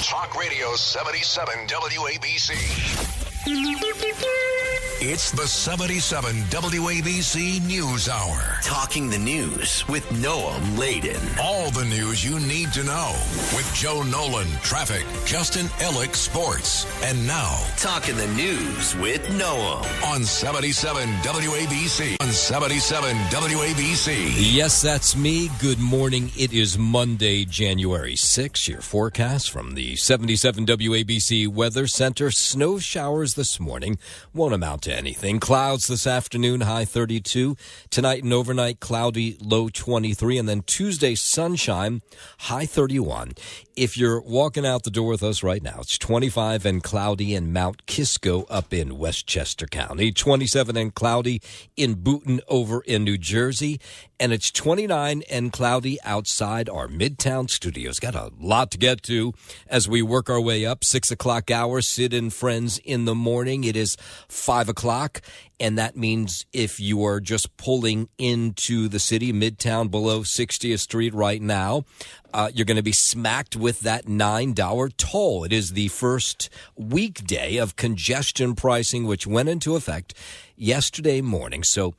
Talk Radio 77 WABC. It's the 77 WABC News Hour. Talking the news with Noah Layden. All the news you need to know with Joe Nolan, traffic, Justin Ellick, sports. And now, Talking the news with Noah. On 77 WABC. On 77 WABC. Yes, that's me. Good morning. It is Monday, January 6th. Your forecast from the 77 WABC Weather Center. Snow showers this morning. Won't amount to anything. Clouds this afternoon, high 32. Tonight and overnight, cloudy, low 23. And then Tuesday, sunshine, high 31. If you're walking out the door with us right now, it's 25 and cloudy in Mount Kisco up in Westchester County, 27 and cloudy in Boonton over in New Jersey, and it's 29 and cloudy outside our Midtown studios. Got a lot to get to as we work our way up. 6 o'clock hour, Sid and Friends in the morning. It is 5 o'clock, and that means if you are just pulling into the city, Midtown below 60th Street right now, you're going to be smacked with that $9 toll. It is the first weekday of congestion pricing, which went into effect yesterday morning. So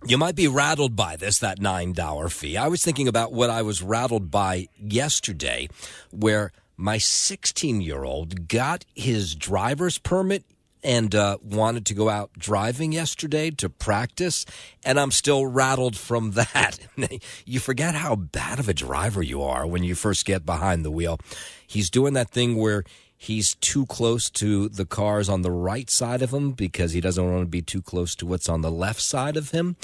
you might be rattled by this, that $9 fee. I was thinking about what I was rattled by yesterday, where my 16-year-old got his driver's permit and wanted to go out driving yesterday to practice, and I'm still rattled from that. You forget how bad of a driver you are when you first get behind the wheel. He's doing that thing where he's too close to the cars on the right side of him because he doesn't want to be too close to what's on the left side of him.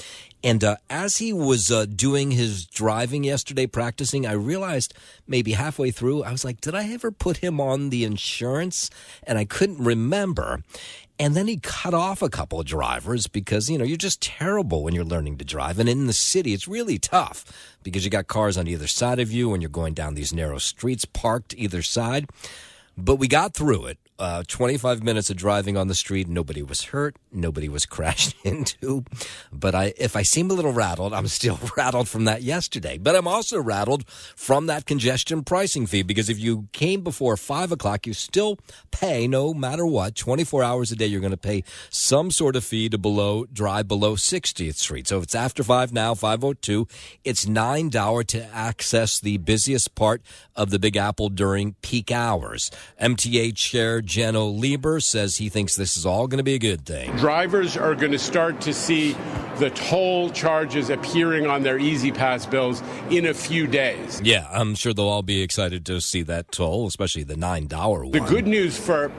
And as he was doing his driving yesterday, practicing, I realized maybe halfway through, I was like, did I ever put him on the insurance? And I couldn't remember. And then he cut off a couple of drivers because, you know, you're just terrible when you're learning to drive. And in the city, it's really tough because you got cars on either side of you and you're going down these narrow streets parked either side. But we got through it. 25 minutes of driving on the street. Nobody was hurt. Nobody was crashed into. But if I seem a little rattled, I'm still rattled from that yesterday. But I'm also rattled from that congestion pricing fee because if you came before 5 o'clock, you still pay, no matter what, 24 hours a day, you're going to pay some sort of fee to drive below 60th Street. So if it's after 5 now, 5:02, it's $9 to access the busiest part of the Big Apple during peak hours. MTA Chair Jenno Lieber says he thinks this is all going to be a good thing. Drivers are going to start to see the toll charges appearing on their Easy Pass bills in a few days. Yeah, I'm sure they'll all be excited to see that toll, especially the $9 one. The good news for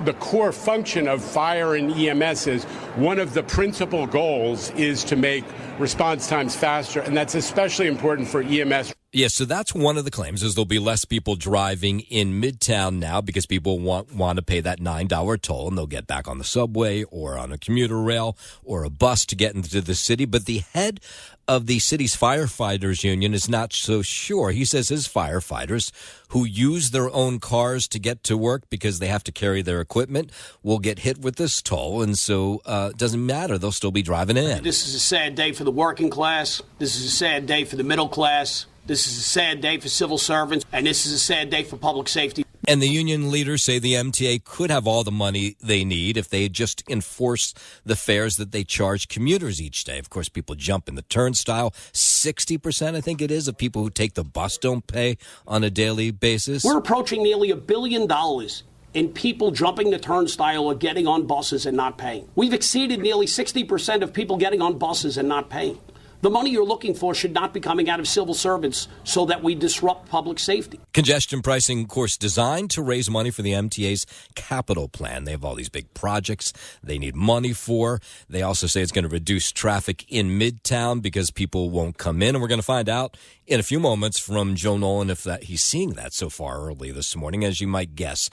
the core function of fire and EMS is one of the principal goals is to make response times faster, and that's especially important for EMS. Yeah, so that's one of the claims is there'll be less people driving in Midtown now because people want to pay that $9 toll and they'll get back on the subway or on a commuter rail or a bus to get into the city. But the head of the city's firefighters union is not so sure. He says his firefighters who use their own cars to get to work because they have to carry their equipment will get hit with this toll. And so it doesn't matter. They'll still be driving in. This is a sad day for the working class. This is a sad day for the middle class. This is a sad day for civil servants, and this is a sad day for public safety. And the union leaders say the MTA could have all the money they need if they just enforce the fares that they charge commuters each day. Of course, people jump in the turnstile. 60%, I think it is, of people who take the bus don't pay on a daily basis. We're approaching nearly $1 billion in people jumping the turnstile or getting on buses and not paying. We've exceeded nearly 60% of people getting on buses and not paying. The money you're looking for should not be coming out of civil servants so that we disrupt public safety. Congestion pricing, of course, designed to raise money for the MTA's capital plan. They have all these big projects they need money for. They also say it's going to reduce traffic in Midtown because people won't come in. And we're going to find out in a few moments from Joe Nolan if he's seeing that so far early this morning, as you might guess.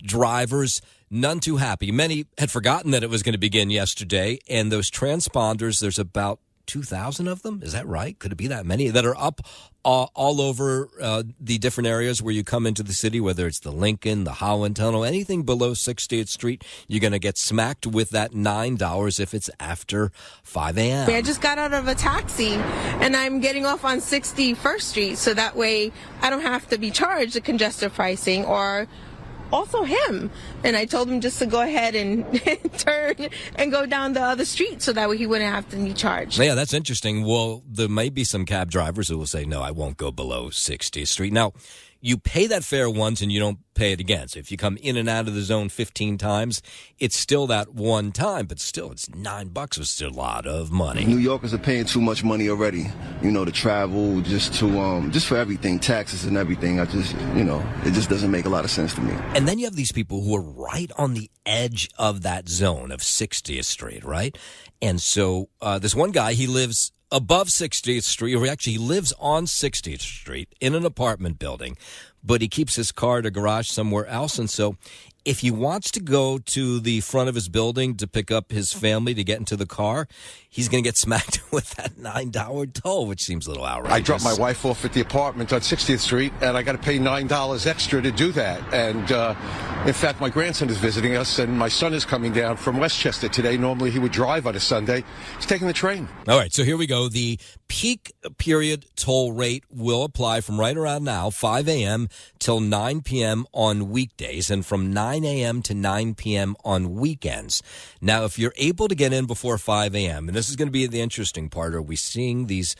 Drivers, none too happy. Many had forgotten that it was going to begin yesterday. And those transponders, there's about 2,000 of them. Is that right? Could it be that many that are up all over the different areas where you come into the city, whether it's the Lincoln, the Holland Tunnel, anything below 60th Street, you're going to get smacked with that $9 if it's after 5 a.m. I just got out of a taxi, and I'm getting off on 61st Street, so that way I don't have to be charged the congestion pricing or also him. And I told him just to go ahead and turn and go down the other street so that way he wouldn't have to be charged. Yeah, that's interesting. Well, there may be some cab drivers who will say, no, I won't go below 60th Street. Now, you pay that fare once and you don't pay it again. So if you come in and out of the zone 15 times, it's still that one time, but still it's $9, was still a lot of money. New Yorkers are paying too much money already, to travel, just for everything, taxes and everything. it just doesn't make a lot of sense to me. And then you have these people who are right on the edge of that zone of 60th Street, right? And so this one guy, he lives above 60th Street, or actually he lives on 60th Street in an apartment building, but he keeps his car at a garage somewhere else. And so if he wants to go to the front of his building to pick up his family to get into the car, he's going to get smacked with that $9 toll, which seems a little outrageous. I dropped my wife off at the apartment on 60th Street, and I got to pay $9 extra to do that. And in fact, my grandson is visiting us, and my son is coming down from Westchester today. Normally he would drive on a Sunday. He's taking the train. All right, so here we go. The peak period toll rate will apply from right around now, 5 a.m. till 9 p.m. on weekdays, and from 9 a.m. to 9 p.m. on weekends. Now, if you're able to get in before 5 a.m., and this is going to be the interesting part, are we seeing these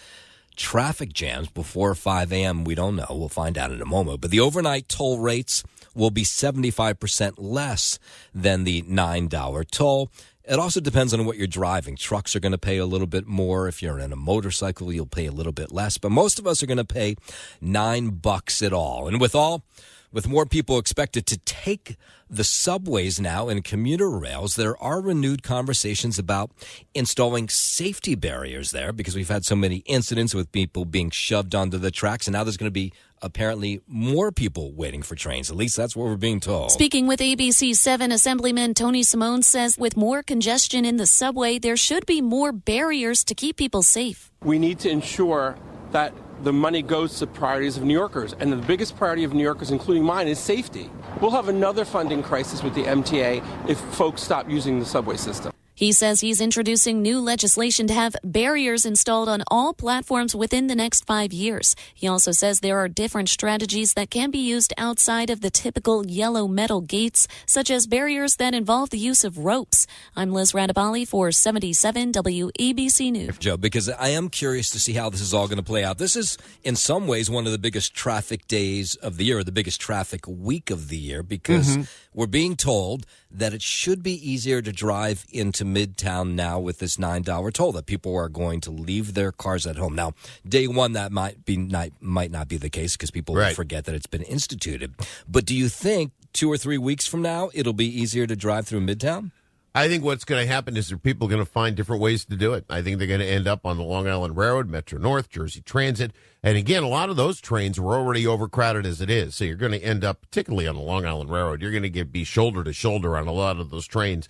traffic jams before 5 a.m.? We don't know. We'll find out in a moment. But the overnight toll rates will be 75% less than the $9 toll. It also depends on what you're driving. Trucks are going to pay a little bit more. If you're in a motorcycle, you'll pay a little bit less. But most of us are going to pay $9 at all. And with more people expected to take the subways now and commuter rails, there are renewed conversations about installing safety barriers there because we've had so many incidents with people being shoved onto the tracks, and now there's going to be apparently more people waiting for trains. At least that's what we're being told. Speaking with ABC 7, Assemblyman Tony Simone says with more congestion in the subway, there should be more barriers to keep people safe. We need to ensure that the money goes to priorities of New Yorkers. And the biggest priority of New Yorkers, including mine, is safety. We'll have another funding crisis with the MTA if folks stop using the subway system. He says he's introducing new legislation to have barriers installed on all platforms within the next 5 years. He also says there are different strategies that can be used outside of the typical yellow metal gates, such as barriers that involve the use of ropes. I'm Liz Radabali for 77 WABC News. Joe, because I am curious to see how this is all going to play out. This is, in some ways, one of the biggest traffic days of the year, or the biggest traffic week of the year, because we're being told that it should be easier to drive into Midtown now with this $9 toll, that people are going to leave their cars at home. Now, day one, that might not be the case because people will forget that it's been instituted. But do you think 2 or 3 weeks from now, it'll be easier to drive through Midtown? I think what's going to happen is that people are going to find different ways to do it. I think they're going to end up on the Long Island Railroad, Metro North, Jersey Transit. And again, a lot of those trains were already overcrowded as it is. So you're going to end up, particularly on the Long Island Railroad, you're going to be shoulder to shoulder on a lot of those trains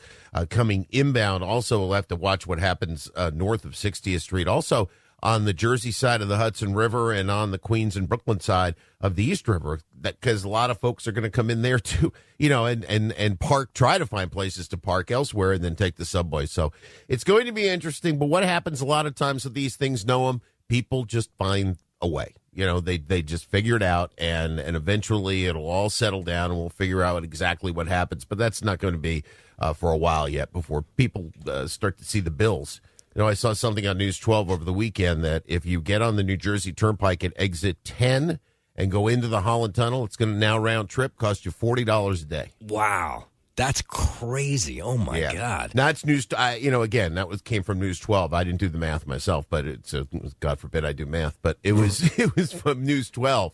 coming inbound. Also, we'll have to watch what happens north of 60th Street. Also, on the Jersey side of the Hudson River and on the Queens and Brooklyn side of the East River, because a lot of folks are going to come in there too, and park, try to find places to park elsewhere and then take the subway. So it's going to be interesting. But what happens a lot of times with these things, Noam, people just find a way. They just figure it out, and eventually it'll all settle down and we'll figure out exactly what happens. But that's not going to be for a while yet before people start to see the bills. I saw something on News 12 over the weekend that if you get on the New Jersey Turnpike at exit 10 and go into the Holland Tunnel, it's going to now round trip cost you $40 a day. Wow. That's crazy. Oh, my God. That's News. Again, that came from News 12. I didn't do the math myself, but God forbid I do math. But it was from News 12.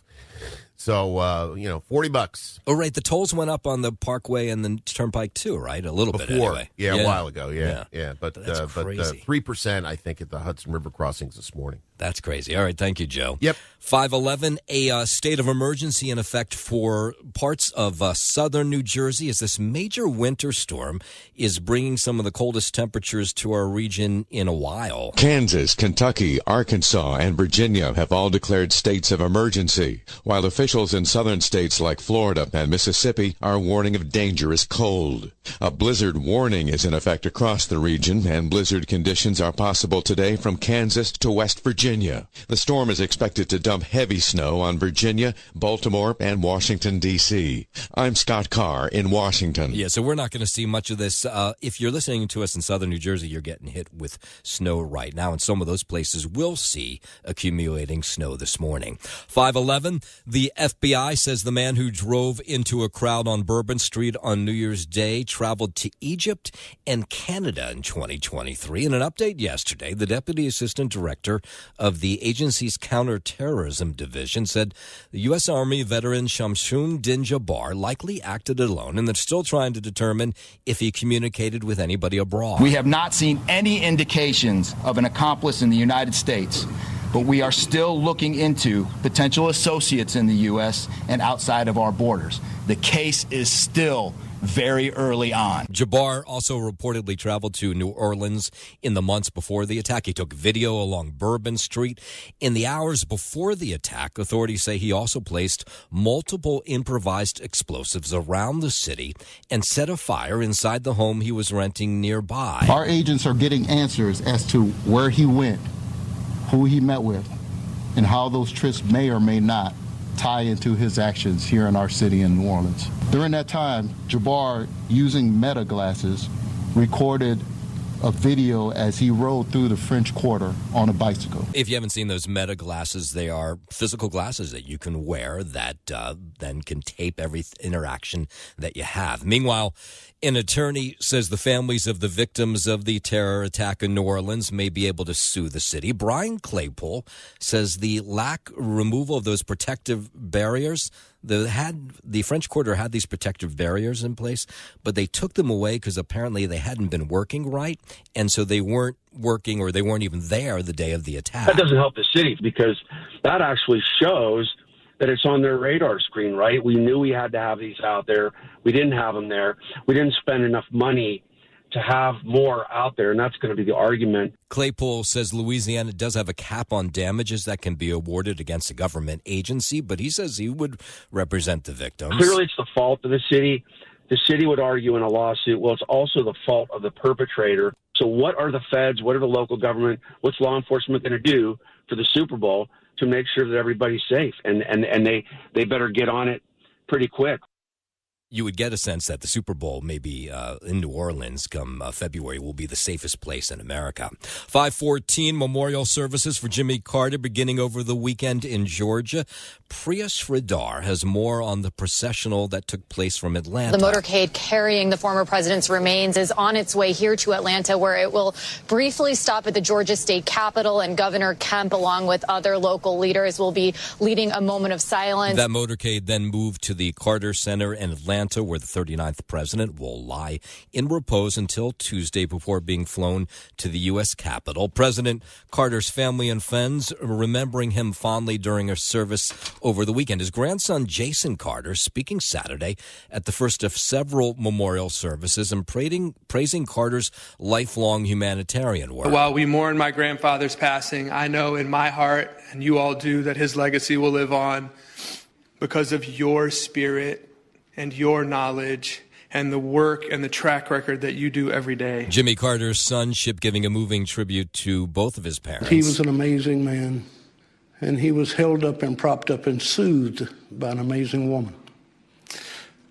So, $40. Oh, right. The tolls went up on the Parkway and the Turnpike, too, right? A little bit, anyway. Yeah, a while ago. Yeah. But that's crazy. 3%, I think, at the Hudson River crossings this morning. That's crazy. All right, thank you, Joe. Yep. 5:11, a state of emergency in effect for parts of southern New Jersey as this major winter storm is bringing some of the coldest temperatures to our region in a while. Kansas, Kentucky, Arkansas, and Virginia have all declared states of emergency, while officials in southern states like Florida and Mississippi are warning of dangerous cold. A blizzard warning is in effect across the region, and blizzard conditions are possible today from Kansas to West Virginia. The storm is expected to dump heavy snow on Virginia, Baltimore, and Washington, D.C. I'm Scott Carr in Washington. Yeah, so we're not going to see much of this. If you're listening to us in southern New Jersey, you're getting hit with snow right now, and some of those places will see accumulating snow this morning. 5:11, the FBI says the man who drove into a crowd on Bourbon Street on New Year's Day traveled to Egypt and Canada in 2023. In an update yesterday, the Deputy Assistant Director of the agency's Counterterrorism Division said the U.S. Army veteran Shamsun Din Jabbar likely acted alone, and they're still trying to determine if he communicated with anybody abroad. We have not seen any indications of an accomplice in the United States, but we are still looking into potential associates in the U.S. and outside of our borders. The case is still very early on. Jabbar also reportedly traveled to New Orleans in the months before the attack. He took video along Bourbon Street. In the hours before the attack, authorities say he also placed multiple improvised explosives around the city and set a fire inside the home he was renting nearby. Our agents are getting answers as to where he went, who he met with, and how those trips may or may not tie into his actions here in our city in New Orleans. During that time, Jabbar, using meta glasses, recorded a video as he rode through the French Quarter on a bicycle. If you haven't seen those meta glasses, they are physical glasses that you can wear that then can tape every interaction that you have. Meanwhile, an attorney says the families of the victims of the terror attack in New Orleans may be able to sue the city. Brian Claypool says the removal of those protective barriers, the French Quarter had these protective barriers in place, but they took them away because apparently they hadn't been working right, and so they weren't working or they weren't even there the day of the attack. That doesn't help the city because that actually shows that it's on their radar screen, right? We knew we had to have these out there. We didn't have them there. We didn't spend enough money to have more out there, and that's going to be the argument. Claypool says Louisiana does have a cap on damages that can be awarded against a government agency, but he says he would represent the victims. Clearly, it's the fault of the city. The city would argue in a lawsuit, well, it's also the fault of the perpetrator. So what are the feds, what are the local government, what's law enforcement going to do for the Super Bowl to make sure that everybody's safe? And they better get on it pretty quick. You would get a sense that the Super Bowl, maybe in New Orleans come February, will be the safest place in America. 5:14 memorial services for Jimmy Carter beginning over the weekend in Georgia. Priya Sridhar has more on the processional that took place from Atlanta. The motorcade carrying the former president's remains is on its way here to Atlanta, where it will briefly stop at the Georgia State Capitol, and Governor Kemp, along with other local leaders, will be leading a moment of silence. That motorcade then moved to the Carter Center in Atlanta, where the 39th president will lie in repose until Tuesday before being flown to the U.S. Capitol. President Carter's family and friends remembering him fondly during a service over the weekend. His grandson, Jason Carter, speaking Saturday at the first of several memorial services and praising Carter's lifelong humanitarian work. While we mourn my grandfather's passing, I know in my heart, and you all do, that his legacy will live on because of your spirit and your knowledge and the work and the track record that you do every day. Jimmy Carter's sonship giving a moving tribute to both of his parents. He was an amazing man, and he was held up and propped up and soothed by an amazing woman.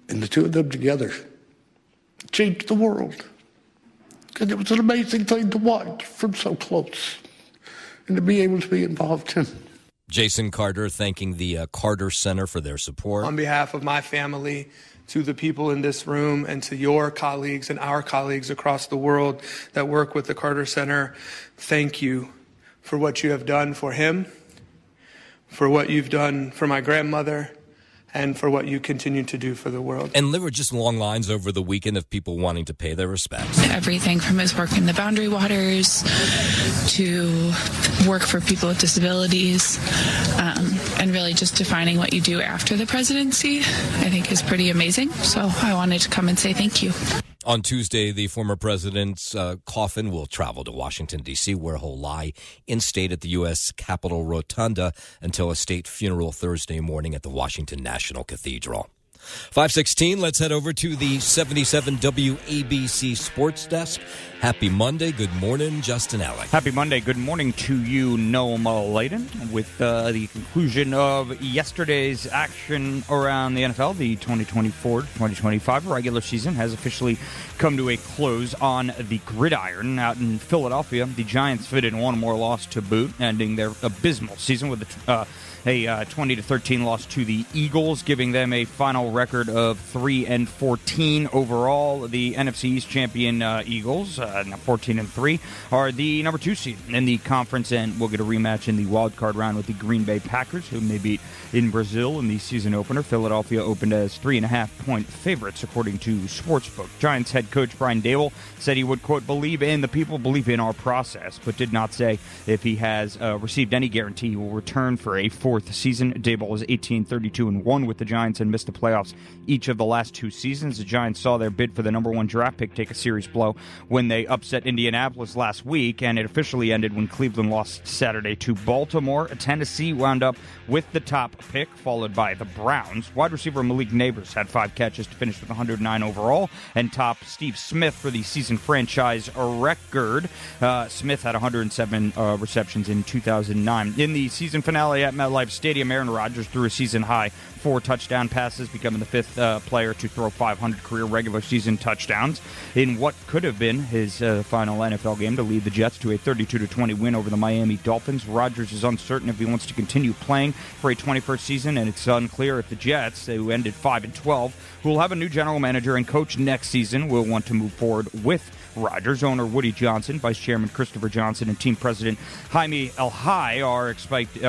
And the two of them together changed the world. And it was an amazing thing to watch from so close and to be able to be involved in. Jason Carter thanking the Carter Center for their support. On behalf of my family, to the people in this room, and to your colleagues and our colleagues across the world that work with the Carter Center, thank you for what you have done for him, for what you've done for my grandmother, and for what you continue to do for the world. And there were just long lines over the weekend of people wanting to pay their respects. Everything from his work in the Boundary Waters to work for people with disabilities, and really just defining what you do after the presidency, I think is pretty amazing. So I wanted to come and say thank you. On Tuesday, the former president's coffin will travel to Washington, D.C., where he'll lie in state at the U.S. Capitol Rotunda until a state funeral Thursday morning at the Washington National Cathedral. 5:16, let's head over to the 77 WABC Sports Desk. Happy Monday. Good morning, Justin Alec. Happy Monday. Good morning to you, Noam Layden. With the conclusion of yesterday's action around the NFL, the 2024-2025 regular season has officially come to a close on the gridiron. Out in Philadelphia, the Giants fitted one more loss to boot, ending their abysmal season with a 20-13 loss to the Eagles, giving them a final record of 3-14 overall. The NFC East champion Eagles, 14-3, are the number 2 seed in the conference, and we'll get a rematch in the wild card round with the Green Bay Packers, whom they beat in Brazil in the season opener. Philadelphia opened as 3.5-point favorites, according to Sportsbook. Giants head coach Brian Daboll said he would, quote, believe in the people, believe in our process, but did not say if he has received any guarantee he will return for a fourth season. Daboll is 18-32-1 with the Giants and missed the playoffs each of the last 2 seasons. The Giants saw their bid for the number 1 draft pick take a serious blow when they upset Indianapolis last week, and it officially ended when Cleveland lost Saturday to Baltimore. Tennessee wound up with the top pick, followed by the Browns. Wide receiver Malik Neighbors had 5 catches to finish with 109 overall, and topped Steve Smith for the season franchise record. Smith had 107 receptions in 2009. In the season finale at MetLife Stadium, Aaron Rodgers threw a season-high 4 touchdown passes, becoming the 5th player to throw 500 career regular season touchdowns in what could have been his final NFL game to lead the Jets to a 32-20 win over the Miami Dolphins. Rodgers is uncertain if he wants to continue playing for a 21st season, and it's unclear if the Jets, who ended 5-12, who will have a new general manager and coach next season, will want to move forward with Rodgers. Owner Woody Johnson, Vice Chairman Christopher Johnson, and Team President Jaime Elhai are expected,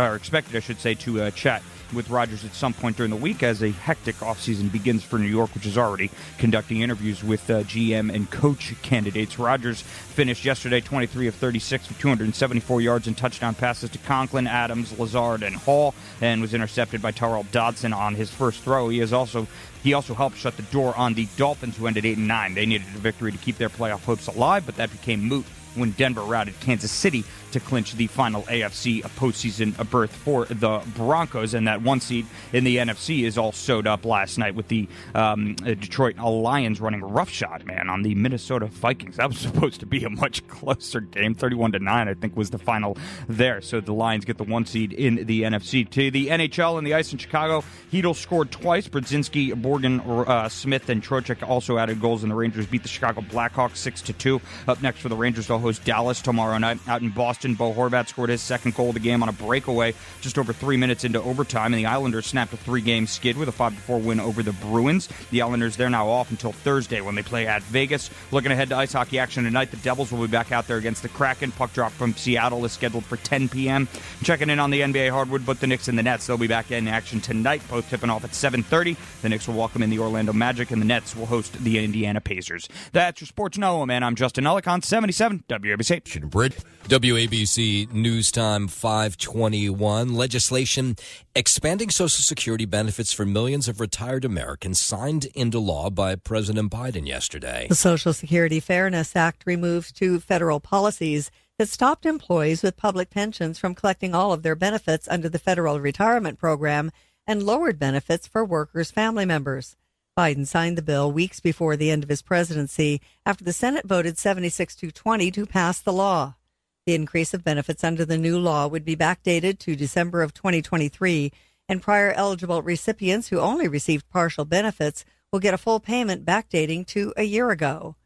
to chat with Rodgers at some point during the week as a hectic offseason begins for New York, which is already conducting interviews with GM and coach candidates. Rodgers finished yesterday 23 of 36 with 274 yards and touchdown passes to Conklin, Adams, Lazard, and Hall, and was intercepted by Terrell Dodson on his first throw. He also helped shut the door on the Dolphins, who ended 8-9. They needed a victory to keep their playoff hopes alive, but that became moot when Denver routed Kansas City to clinch the final AFC postseason berth for the Broncos. And that 1 seed in the NFC is all sewed up last night with the Detroit Lions running roughshod, on the Minnesota Vikings. That was supposed to be a much closer game. 31-9, I think, was the final there. So the Lions get the 1 seed in the NFC. To the NHL and the ice in Chicago, Hedl scored twice. Brodzinski, Borgen, Smith, and Trocheck also added goals, and the Rangers beat the Chicago Blackhawks 6-2. Up next for the Rangers, they'll host Dallas tomorrow night. Out in Boston, Bo Horvat scored his second goal of the game on a breakaway just over 3 minutes into overtime, and the Islanders snapped a 3-game skid with a 5-4 win over the Bruins. The Islanders, they're now off until Thursday when they play at Vegas. Looking ahead to ice hockey action tonight, the Devils will be back out there against the Kraken. Puck drop from Seattle is scheduled for 10 p.m. Checking in on the NBA hardwood, but the Knicks and the Nets, they'll be back in action tonight, both tipping off at 7:30. The Knicks will welcome in the Orlando Magic, and the Nets will host the Indiana Pacers. That's your Sports Know, man. I'm Justin Ellick on 77 WABC. WABC News Time 5:21. Legislation expanding Social Security benefits for millions of retired Americans signed into law by President Biden yesterday. The Social Security Fairness Act removes 2 federal policies that stopped employees with public pensions from collecting all of their benefits under the federal retirement program and lowered benefits for workers' family members. Biden signed the bill weeks before the end of his presidency after the Senate voted 76-20 to pass the law. The increase of benefits under the new law would be backdated to December of 2023, and prior eligible recipients who only received partial benefits will get a full payment backdating to a year ago.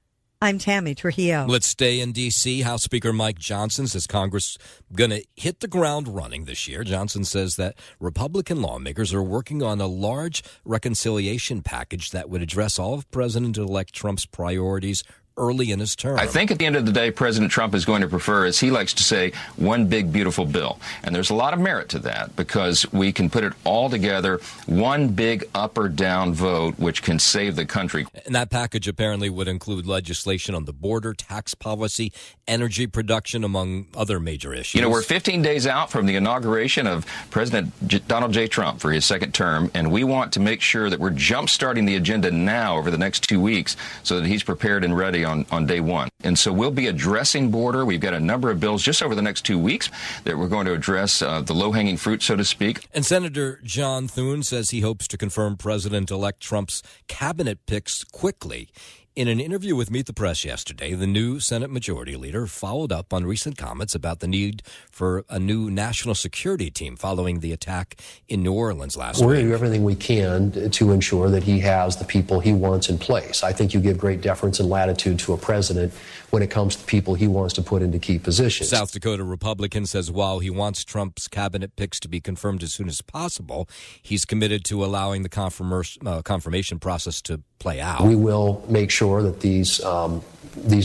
I'm Tammy Trujillo. Let's stay in D.C. House Speaker Mike Johnson says Congress going to hit the ground running this year. Johnson says that Republican lawmakers are working on a large reconciliation package that would address all of President-elect Trump's priorities early in his term. I think at the end of the day, President Trump is going to prefer, as he likes to say, one big, beautiful bill. And there's a lot of merit to that because we can put it all together, one big up or down vote, which can save the country. And that package apparently would include legislation on the border, tax policy, energy production, among other major issues. You know, we're 15 days out from the inauguration of President Donald J. Trump for his second term, and we want to make sure that we're jump-starting the agenda now over the next 2 weeks so that he's prepared and ready on day one. And so we'll be addressing border. We've got a number of bills just over the next 2 weeks that we're going to address the low-hanging fruit, so to speak. And Senator John Thune says he hopes to confirm President-elect Trump's cabinet picks quickly. In an interview with Meet the Press yesterday, the new Senate Majority Leader followed up on recent comments about the need for a new national security team following the attack in New Orleans last week. We're going to do everything we can to ensure that he has the people he wants in place. I think you give great deference and latitude to a president when it comes to people he wants to put into key positions. South Dakota Republican says while he wants Trump's cabinet picks to be confirmed as soon as possible, he's committed to allowing the confirmation process to play out. We will make sure that these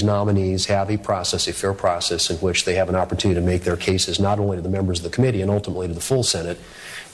nominees have a fair process in which they have an opportunity to make their cases not only to the members of the committee and ultimately to the full Senate,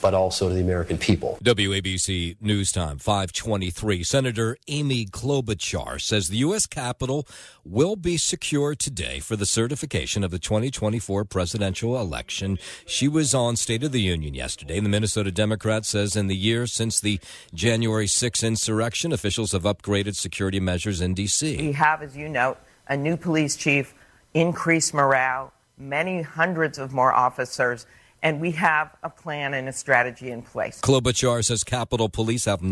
but also to the American people. WABC News Time, 5:23. Senator Amy Klobuchar says the U.S. Capitol will be secure today for the certification of the 2024 presidential election. She was on State of the Union yesterday. The Minnesota Democrat says in the year since the January 6th insurrection, officials have upgraded security measures in D.C. We have, as you know, a new police chief, increased morale, many hundreds of more officers, and we have a plan and a strategy in place. Klobuchar says Capitol Police have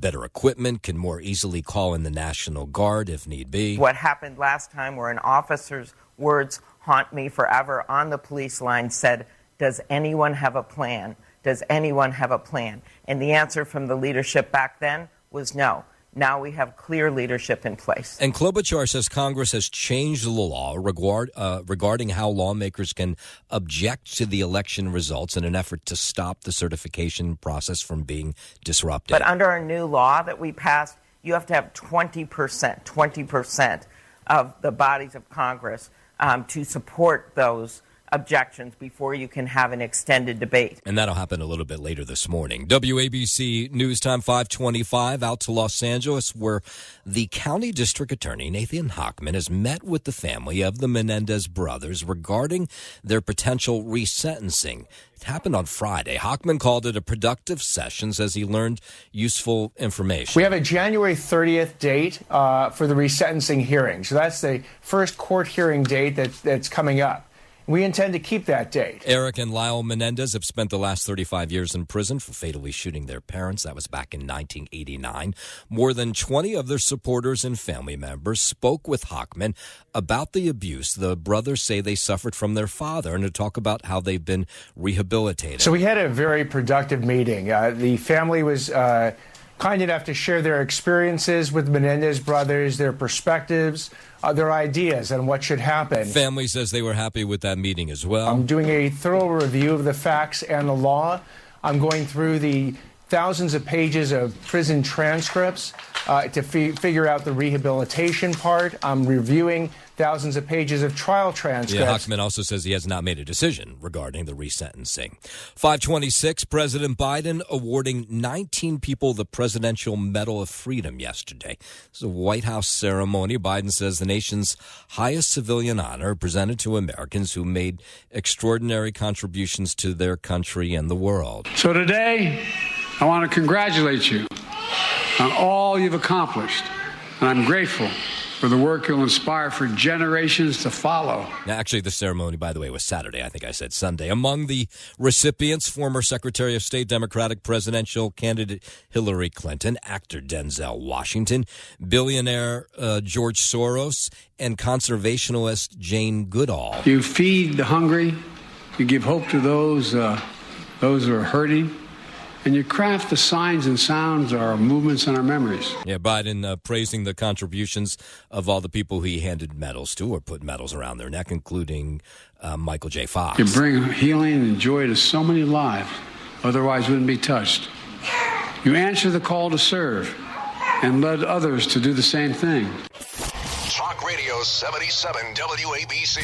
better equipment, can more easily call in the National Guard if need be. What happened last time where an officer's words haunt me forever on the police line said, "Does anyone have a plan? Does anyone have a plan?" And the answer from the leadership back then was no. Now we have clear leadership in place. And Klobuchar says Congress has changed the law regarding how lawmakers can object to the election results in an effort to stop the certification process from being disrupted. But under a new law that we passed, you have to have 20% of the bodies of Congress to support those objections before you can have an extended debate. And that'll happen a little bit later this morning. WABC News Time 5:25 out to Los Angeles, where the county district attorney, Nathan Hochman, has met with the family of the Menendez brothers regarding their potential resentencing. It happened on Friday. Hochman called it a productive session as he learned useful information. We have a January 30th date for the resentencing hearing. So that's the first court hearing date that's coming up. We intend to keep that date. Eric and Lyle Menendez have spent the last 35 years in prison for fatally shooting their parents. That was back in 1989. More than 20 of their supporters and family members spoke with Hochman about the abuse the brothers say they suffered from their father and to talk about how they've been rehabilitated. So we had a very productive meeting. The family was kind enough to share their experiences with the Menendez brothers, their perspectives, their ideas on what should happen. Family says they were happy with that meeting as well. I'm doing a thorough review of the facts and the law. I'm going through the thousands of pages of prison transcripts to figure out the rehabilitation part. I'm reviewing thousands of pages of trial transcripts. Yeah, Hochman also says he has not made a decision regarding the resentencing. 5:26, President Biden awarding 19 people the Presidential Medal of Freedom yesterday. This is a White House ceremony. Biden says the nation's highest civilian honor presented to Americans who made extraordinary contributions to their country and the world. So today, I want to congratulate you on all you've accomplished, and I'm grateful for the work you'll inspire for generations to follow. Now, actually, the ceremony, by the way, was Saturday. I think I said Sunday. Among the recipients, former Secretary of State Democratic presidential candidate Hillary Clinton, actor Denzel Washington, billionaire George Soros, and conservationist Jane Goodall. You feed the hungry, you give hope to those who are hurting, and you craft the signs and sounds, our movements and our memories. Yeah, Biden praising the contributions of all the people he handed medals to or put medals around their neck, including Michael J. Fox. You bring healing and joy to so many lives, otherwise wouldn't be touched. You answer the call to serve and led others to do the same thing. Radio 77 WABC.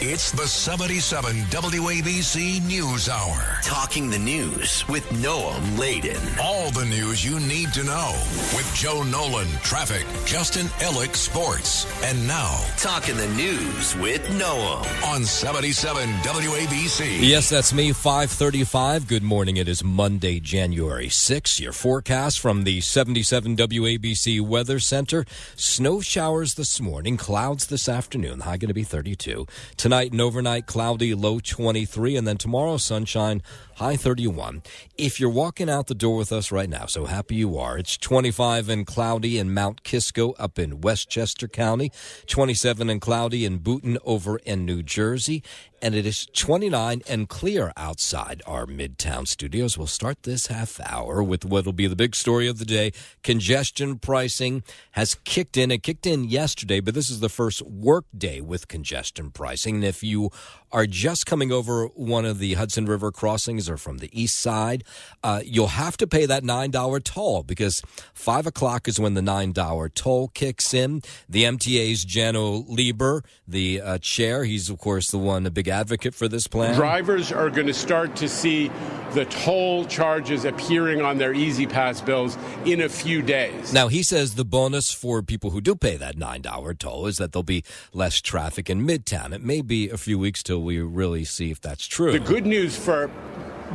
It's the 77 WABC News Hour. Talking the news with Noam Laden. All the news you need to know with Joe Nolan, traffic, Justin Ellick, sports. And now, Talking the news with Noam on 77 WABC. Yes, that's me, 5:35. Good morning. It is Monday, January 6th. Your forecast from the 77 WABC Weather Center. Snow showers this morning, clouds this afternoon. High going to be 32. Tonight and overnight, cloudy, low 23. And then tomorrow, sunshine, high 31. If you're walking out the door with us right now, so happy you are, it's 25 and cloudy in Mount Kisco up in Westchester County, 27 and cloudy in Boonton over in New Jersey, and it is 29 and clear outside our Midtown studios. We'll start this half hour with what will be the big story of the day. Congestion pricing has kicked in. It kicked in yesterday, but this is the first work day with congestion pricing. And if you are just coming over one of the Hudson River crossings or from the east side, you'll have to pay that $9 toll because 5 o'clock is when the $9 toll kicks in. The MTA's Jano Lieber, the chair, he's, of course, the one, a big advocate for this plan. Drivers are going to start to see the toll charges appearing on their Easy Pass bills in a few days. Now, he says the bonus for people who do pay that $9 toll is that there'll be less traffic in Midtown. It may be a few weeks till we really see if that's true. The good news for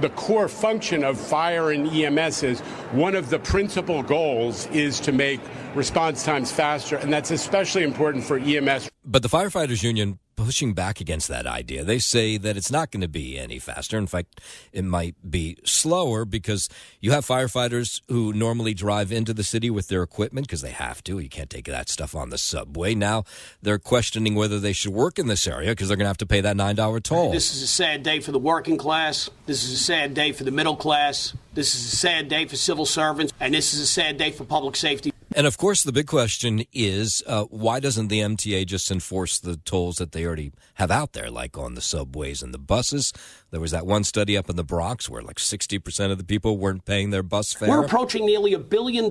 the core function of fire and EMS is one of the principal goals is to make response times faster, and that's especially important for EMS. But the Firefighters Union pushing back against that idea. They say that it's not going to be any faster. In fact, it might be slower because you have firefighters who normally drive into the city with their equipment because they have to. You can't take that stuff on the subway. Now they're questioning whether they should work in this area because they're going to have to pay that $9 toll. This is a sad day for the working class. This is a sad day for the middle class. This is a sad day for civil servants. And this is a sad day for public safety. And, of course, the big question is why doesn't the MTA just enforce the tolls that they already have out there, like on the subways and the buses? There was that one study up in the Bronx where like 60% of the people weren't paying their bus fare. We're approaching nearly $1 billion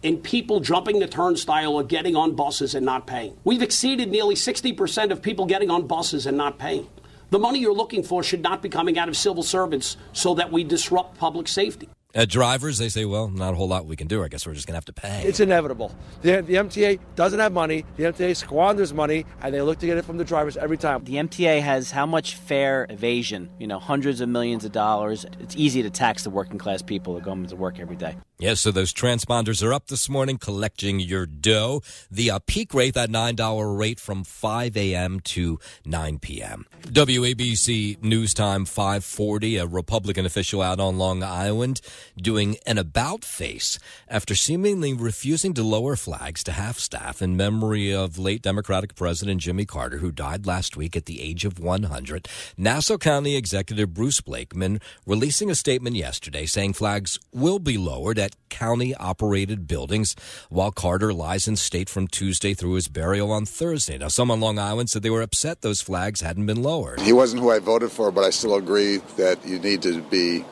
in people jumping the turnstile or getting on buses and not paying. We've exceeded nearly 60% of people getting on buses and not paying. The money you're looking for should not be coming out of civil servants so that we disrupt public safety. Drivers, they say, well, not a whole lot we can do. I guess we're just going to have to pay. It's inevitable. The MTA doesn't have money. The MTA squanders money, and they look to get it from the drivers every time. The MTA has how much fare evasion? Hundreds of millions of dollars. It's easy to tax the working class people that go to work every day. Yes, so those transponders are up this morning collecting your dough. The peak rate, that $9 rate from 5 a.m. to 9 p.m. WABC News Time 540, a Republican official out on Long Island doing an about-face after seemingly refusing to lower flags to half-staff in memory of late Democratic President Jimmy Carter, who died last week at the age of 100. Nassau County Executive Bruce Blakeman releasing a statement yesterday saying flags will be lowered at county-operated buildings while Carter lies in state from Tuesday through his burial on Thursday. Now, some on Long Island said they were upset those flags hadn't been lowered. He wasn't who I voted for, but I still agree that you need to be,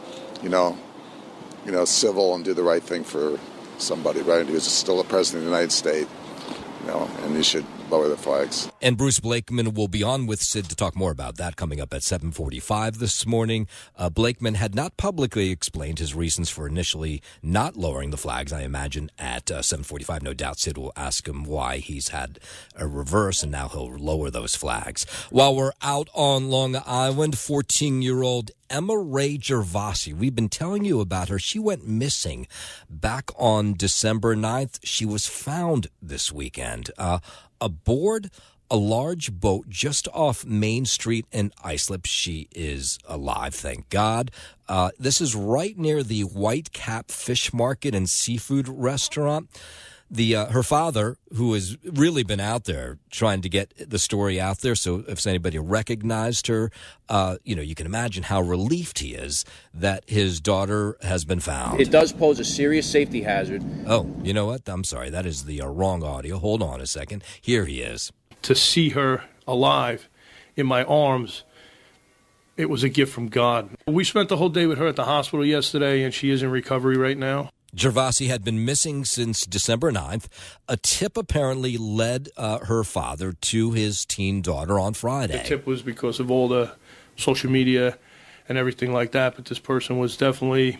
civil and do the right thing for somebody, right? He was still a president of the United States, and you should lower the flags. And Bruce Blakeman will be on with Sid to talk more about that coming up at 7:45 this morning. Blakeman had not publicly explained his reasons for initially not lowering the flags. I imagine at 7:45, no doubt Sid will ask him why he's had a reverse and now he'll lower those flags. While we're out on Long Island, 14-year-old Emma Ray Gervasi, we've been telling you about her. She went missing back on December 9th. She was found this weekend aboard a large boat just off Main Street in Islip. She is alive, thank God. This is right near the White Cap Fish Market and Seafood Restaurant. Her father, who has really been out there trying to get the story out there, so if anybody recognized her, you can imagine how relieved he is that his daughter has been found. It does pose a serious safety hazard. Oh, you know what? I'm sorry. That is the wrong audio. Hold on a second. Here he is. To see her alive in my arms, it was a gift from God. We spent the whole day with her at the hospital yesterday, and she is in recovery right now. Gervasi had been missing since December 9th. A tip apparently led her father to his teen daughter on Friday. The tip was because of all the social media and everything like that, but this person was definitely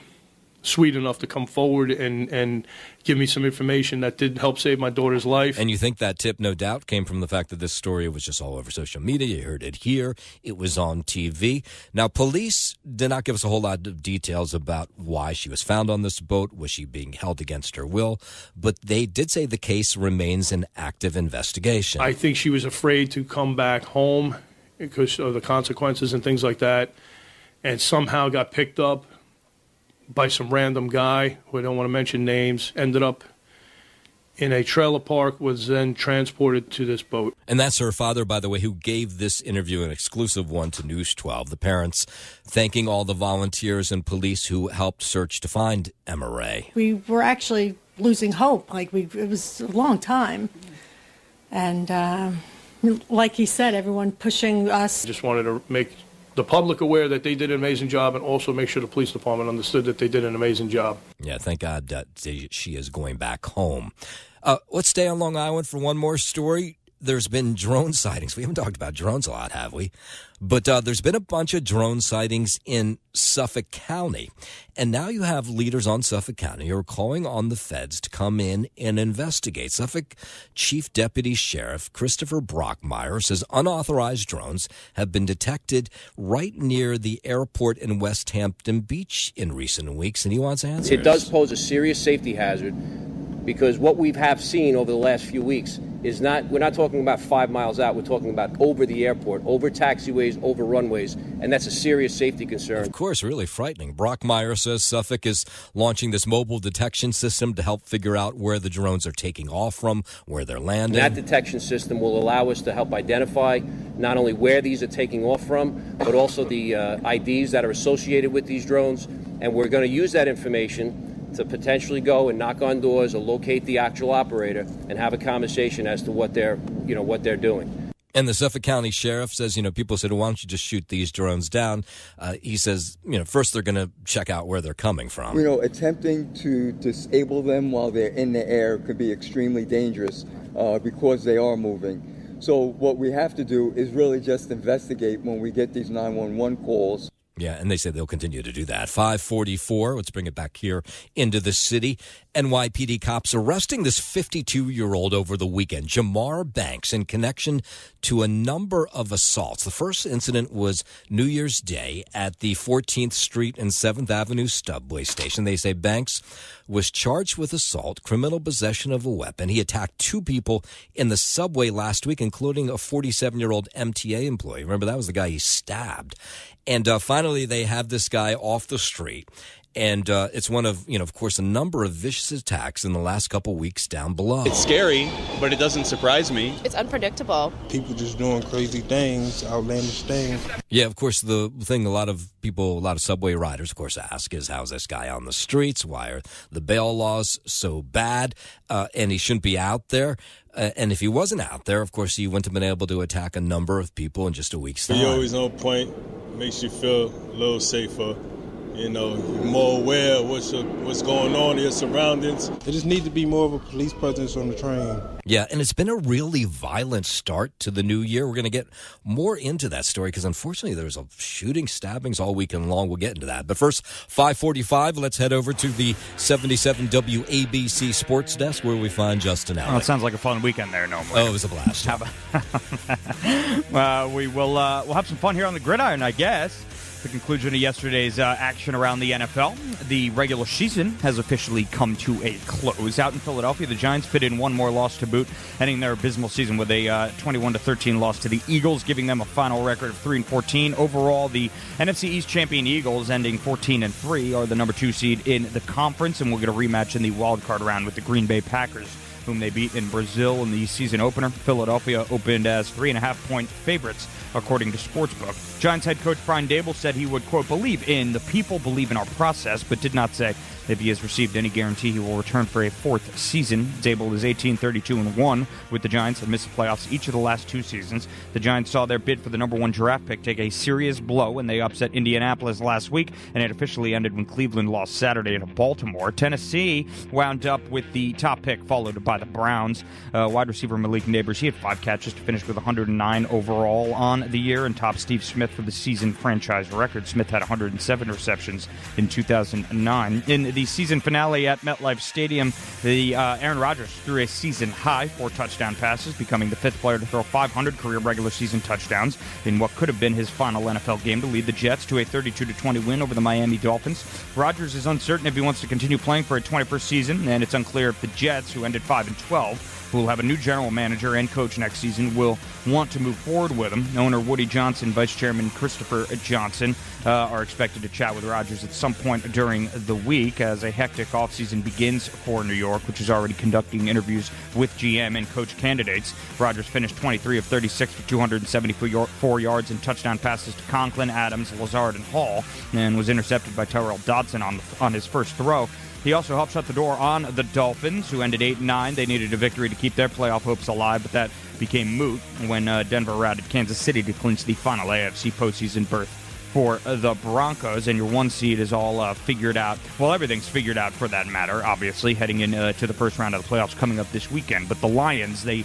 sweet enough to come forward and give me some information that did help save my daughter's life. And you think that tip, no doubt, came from the fact that this story was just all over social media. You heard it here. It was on TV. Now, police did not give us a whole lot of details about why she was found on this boat. Was she being held against her will? But they did say the case remains an active investigation. I think she was afraid to come back home because of the consequences and things like that, and somehow got picked up by some random guy, who I don't want to mention names, ended up in a trailer park, was then transported to this boat. And that's her father, by the way, who gave this interview, an exclusive one, to News 12. The parents thanking all the volunteers and police who helped search to find Emma Ray. We were actually losing hope. It was a long time. And like he said, everyone pushing us. Just wanted to make the public aware that they did an amazing job, and also make sure the police department understood that they did an amazing job. Yeah, thank God that she is going back home. Let's stay on Long Island for one more story. There's been drone sightings. We haven't talked about drones a lot, have we? But there's been a bunch of drone sightings in Suffolk County. And now you have leaders on Suffolk County who are calling on the feds to come in and investigate. Suffolk Chief Deputy Sheriff Christopher Brockmeyer says unauthorized drones have been detected right near the airport in West Hampton Beach in recent weeks, and he wants answers. It does pose a serious safety hazard, because what we have seen over the last few weeks is we're not talking about 5 miles out, we're talking about over the airport, over taxiways, over runways, and that's a serious safety concern. Of course, really frightening. Brockmeyer says Suffolk is launching this mobile detection system to help figure out where the drones are taking off from, where they're landing. And that detection system will allow us to help identify not only where these are taking off from, but also the IDs that are associated with these drones, and we're going to use that information to potentially go and knock on doors or locate the actual operator and have a conversation as to what they're doing. And the Suffolk County Sheriff says, people said, why don't you just shoot these drones down? He says, first they're going to check out where they're coming from. Attempting to disable them while they're in the air could be extremely dangerous because they are moving. So what we have to do is really just investigate when we get these 911 calls. Yeah, and they say they'll continue to do that. 5:44, let's bring it back here into the city. NYPD cops arresting this 52-year-old over the weekend, Jamar Banks, in connection to a number of assaults. The first incident was New Year's Day at the 14th Street and 7th Avenue subway station. They say Banks was charged with assault, criminal possession of a weapon. He attacked 2 people in the subway last week, including a 47-year-old MTA employee. Remember, that was the guy he stabbed. And finally, they have this guy off the street. And it's one of, of course, a number of vicious attacks in the last couple weeks down below. It's scary, but it doesn't surprise me. It's unpredictable. People just doing crazy things, outlandish things. Yeah, of course, the thing a lot of subway riders, of course, ask is, how's this guy on the streets? Why are the bail laws so bad? And he shouldn't be out there. And if he wasn't out there, of course, he wouldn't have been able to attack a number of people in just a week's time. You're always on point, makes you feel a little safer. You're more aware of what's going on in your surroundings. There just needs to be more of a police presence on the train. Yeah, and it's been a really violent start to the new year. We're going to get more into that story because, unfortunately, there's a shooting, stabbings all weekend long. We'll get into that. But first, 5:45, let's head over to the 77 WABC Sports Desk where we find Justin Allen. Well, it sounds like a fun weekend there, no more. Oh, it was a blast. We'll have some fun here on the gridiron, I guess. The conclusion of yesterday's action around the NFL. The regular season has officially come to a close. Out in Philadelphia, the Giants fit in one more loss to boot, ending their abysmal season with a 21-13 loss to the Eagles, giving them a final record of 3-14. Overall, the NFC East champion Eagles, ending 14-3, are the number 2 seed in the conference, and we'll get a rematch in the wild card round with the Green Bay Packers, whom they beat in Brazil in the season opener. Philadelphia opened as 3.5-point favorites, according to Sportsbook. Giants head coach Brian Dable said he would, quote, believe in the people, believe in our process, but did not say If he has received any guarantee he will return for a fourth season. Zabel is 18-32-1 with the Giants and missed the playoffs each of the last two seasons. The Giants saw their bid for the number one draft pick take a serious blow when they upset Indianapolis last week, and it officially ended when Cleveland lost Saturday to Baltimore. Tennessee wound up with the top pick, followed by the Browns. Wide receiver Malik Neighbors, he had 5 catches to finish with 109 overall on the year and topped Steve Smith for the season franchise record. Smith had 107 receptions in 2009. In the season finale at MetLife Stadium, the Aaron Rodgers threw a season high 4 touchdown passes, becoming the 5th player to throw 500 career regular season touchdowns in what could have been his final NFL game to lead the Jets to a 32-20 win over the Miami Dolphins. Rodgers is uncertain if he wants to continue playing for a 21st season, and it's unclear if the Jets, who ended 5-12, who will have a new general manager and coach next season, will want to move forward with him. Owner Woody Johnson, Vice Chairman Christopher Johnson are expected to chat with Rodgers at some point during the week as a hectic offseason begins for New York, which is already conducting interviews with GM and coach candidates. Rodgers finished 23 of 36 for 274 yards and touchdown passes to Conklin, Adams, Lazard, and Hall, and was intercepted by Tyrell Dodson on his first throw. He also helped shut the door on the Dolphins, who ended 8-9. They needed a victory to keep their playoff hopes alive, but that became moot when Denver routed Kansas City to clinch the final AFC postseason berth for the Broncos, and your 1 seed is all figured out. Well, everything's figured out for that matter, obviously, heading into the first round of the playoffs coming up this weekend. But the Lions, they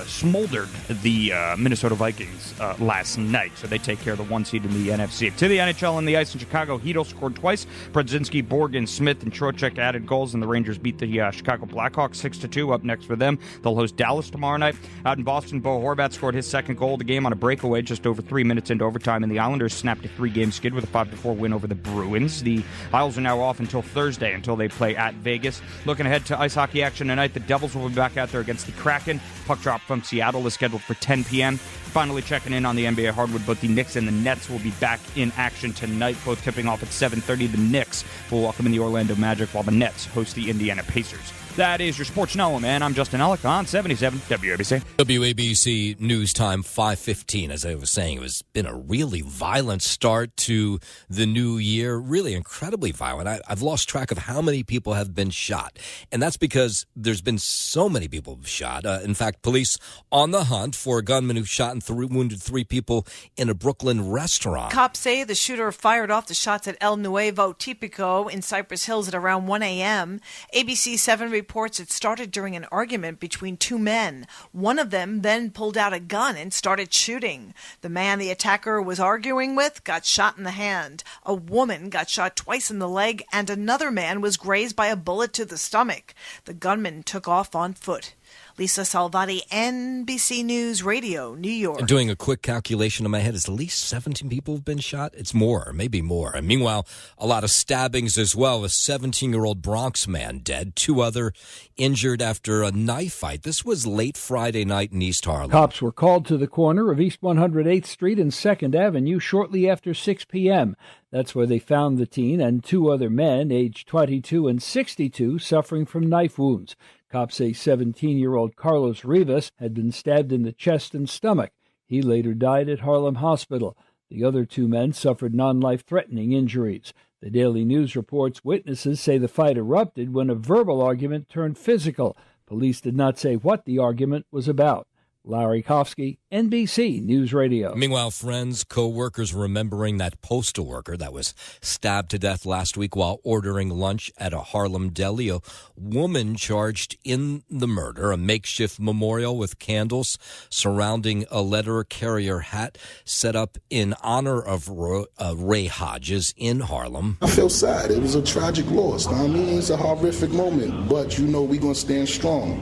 smoldered the Minnesota Vikings last night, so they take care of the 1 seed in the NFC. To the NHL on the ice in Chicago, Hedl scored twice. Brodzinski, Borgen, Smith, and Trocheck added goals, and the Rangers beat the Chicago Blackhawks 6-2. Up next for them, they'll host Dallas tomorrow night. Out in Boston, Bo Horvat scored his second goal of the game on a breakaway just over 3 minutes into overtime, and the Islanders snapped a 3-game skid with a 5-4 win over the Bruins. The Isles are now off until Thursday until they play at Vegas. Looking ahead to ice hockey action tonight, the Devils will be back out there against the Kraken. Puck drop from Seattle is scheduled for 10 p.m. Finally checking in on the NBA hardwood, both the Knicks and the Nets will be back in action tonight, both tipping off at 7:30. The Knicks will welcome in the Orlando Magic while the Nets host the Indiana Pacers. That is your Sports Know, man. I'm Justin Ellick on 77 WABC. WABC News Time 5:15. As I was saying, it's been a really violent start to the new year, really incredibly violent. I've lost track of how many people have been shot, and that's because there's been so many people shot. In fact, police on the hunt for a gunman who shot and wounded 3 people in a Brooklyn restaurant. Cops say the shooter fired off the shots at El Nuevo Tipico in Cypress Hills at around 1 a.m. ABC 7 reports it started during an argument between 2 men. One of them then pulled out a gun and started shooting. The man the attacker was arguing with got shot in the hand. A woman got shot twice in the leg, and another man was grazed by a bullet to the stomach. The gunman took off on foot. Lisa Salvati, NBC News Radio, New York. Doing a quick calculation in my head, is at least 17 people have been shot? It's more, maybe more. And meanwhile, a lot of stabbings as well. A 17-year-old Bronx man dead. 2 other injured after a knife fight. This was late Friday night in East Harlem. Cops were called to the corner of East 108th Street and 2nd Avenue shortly after 6 p.m. That's where they found the teen and 2 other men, aged 22 and 62, suffering from knife wounds. Cops say 17-year-old Carlos Rivas had been stabbed in the chest and stomach. He later died at Harlem Hospital. The other 2 men suffered non-life-threatening injuries. The Daily News reports witnesses say the fight erupted when a verbal argument turned physical. Police did not say what the argument was about. Larry Kofsky, NBC News Radio. Meanwhile, friends, co-workers remembering that postal worker that was stabbed to death last week while ordering lunch at a Harlem deli. A woman charged in the murder, a makeshift memorial with candles surrounding a letter carrier hat set up in honor of Ray Hodges in Harlem. I feel sad. It was a tragic loss. I mean, it's a horrific moment, but you know we're going to stand strong.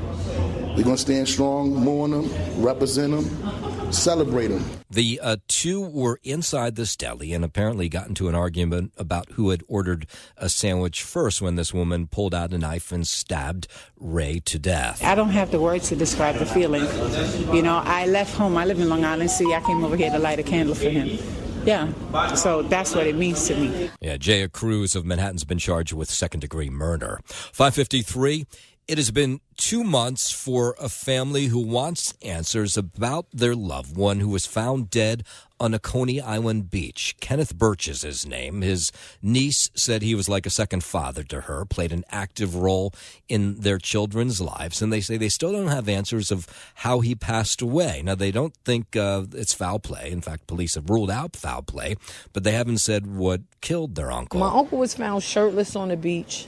We're going to stand strong, mourn them, represent them, celebrate them. The 2 were inside this deli and apparently got into an argument about who had ordered a sandwich first when this woman pulled out a knife and stabbed Ray to death. I don't have the words to describe the feeling. You know, I left home. I live in Long Island City. I came over here to light a candle for him. Yeah, so that's what it means to me. Yeah, Jaya Cruz of Manhattan's been charged with second-degree murder. 5:53. It has been 2 months for a family who wants answers about their loved one who was found dead on a Coney Island beach. Kenneth Birch is his name. His niece said he was like a second father to her, played an active role in their children's lives, and they say they still don't have answers of how he passed away. Now, they don't think it's foul play. In fact, police have ruled out foul play, but they haven't said what killed their uncle. My uncle was found shirtless on the beach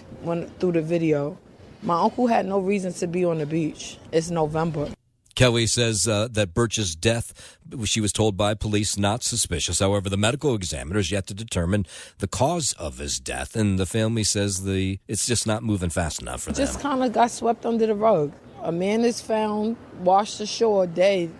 through the video. My uncle had no reason to be on the beach. It's November. Kelly says that Birch's death, she was told by police, not suspicious. However, the medical examiner is yet to determine the cause of his death, and the family says it's just not moving fast enough for them. Just kind of got swept under the rug. A man is found, washed ashore, dead,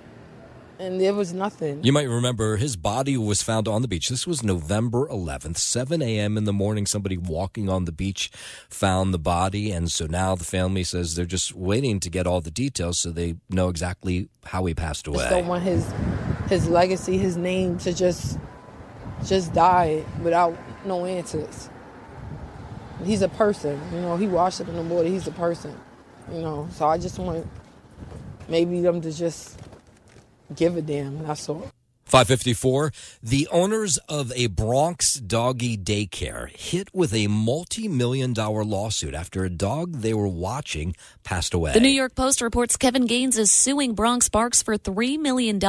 and there was nothing. You might remember his body was found on the beach. This was November 11th, 7 a.m. in the morning. Somebody walking on the beach found the body, and so now the family says they're just waiting to get all the details so they know exactly how he passed away. Just don't want his legacy, his name to just die without no answers. He's a person, he washed up in the water. He's a person, so I just want maybe them to just give a damn, that's all. 554, the owners of a Bronx doggy daycare hit with a multi-million-dollar lawsuit after a dog they were watching passed away. The New York Post reports Kevin Gaines is suing Bronx Barks for $3 million.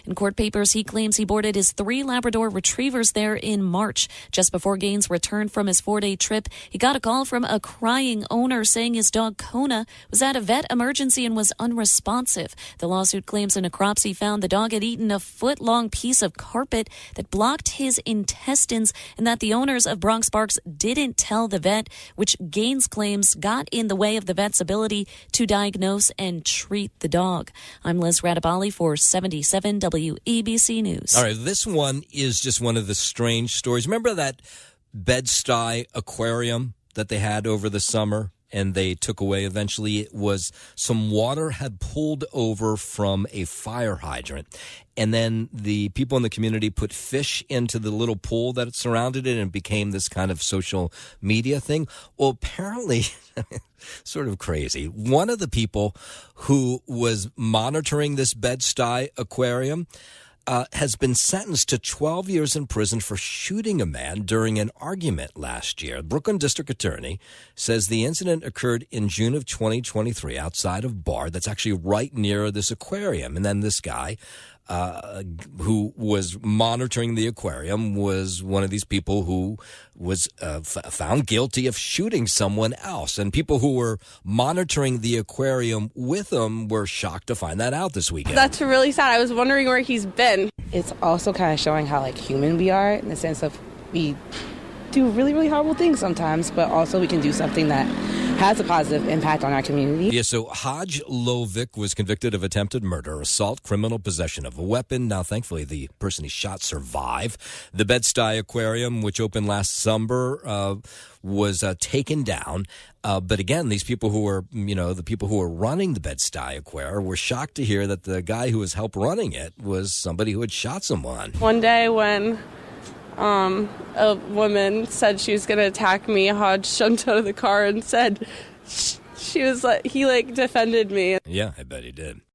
In court papers, he claims he boarded his 3 Labrador retrievers there in March. Just before Gaines returned from his 4-day trip, he got a call from a crying owner saying his dog Kona was at a vet emergency and was unresponsive. The lawsuit claims a necropsy found the dog had eaten a foot-long piece of carpet that blocked his intestines and that the owners of Bronx Barks didn't tell the vet, which Gaines claims got in the way of the vet's ability to diagnose and treat the dog. I'm Liz Radabali for 77 WABC News. All right, this one is just one of the strange stories. Remember that Bed-Stuy aquarium that they had over the summer? And they took away eventually. It was some water had pulled over from a fire hydrant. And then the people in the community put fish into the little pool that surrounded it and it became this kind of social media thing. Well, apparently, sort of crazy. One of the people who was monitoring this Bed-Stuy aquarium has been sentenced to 12 years in prison for shooting a man during an argument last year. Brooklyn District Attorney says the incident occurred in June of 2023 outside of Bard. That's actually right near this aquarium. And then this guy who was monitoring the aquarium was one of these people who was found guilty of shooting someone else. And people who were monitoring the aquarium with him were shocked to find that out this weekend. That's really sad. I was wondering where he's been. It's also kind of showing how human we are, in the sense of we do really, really horrible things sometimes, but also we can do something that has a positive impact on our community. Yeah, so Haj Lovic was convicted of attempted murder, assault, criminal possession of a weapon. Now, thankfully, the person he shot survived. The Bed-Stuy aquarium, which opened last summer, was taken down. But again, these people who were, the people who were running the Bed-Stuy aquarium were shocked to hear that the guy who was helped running it was somebody who had shot someone. One day when a woman said she was going to attack me, Hodge jumped out of the car and said he defended me. Yeah, I bet he did.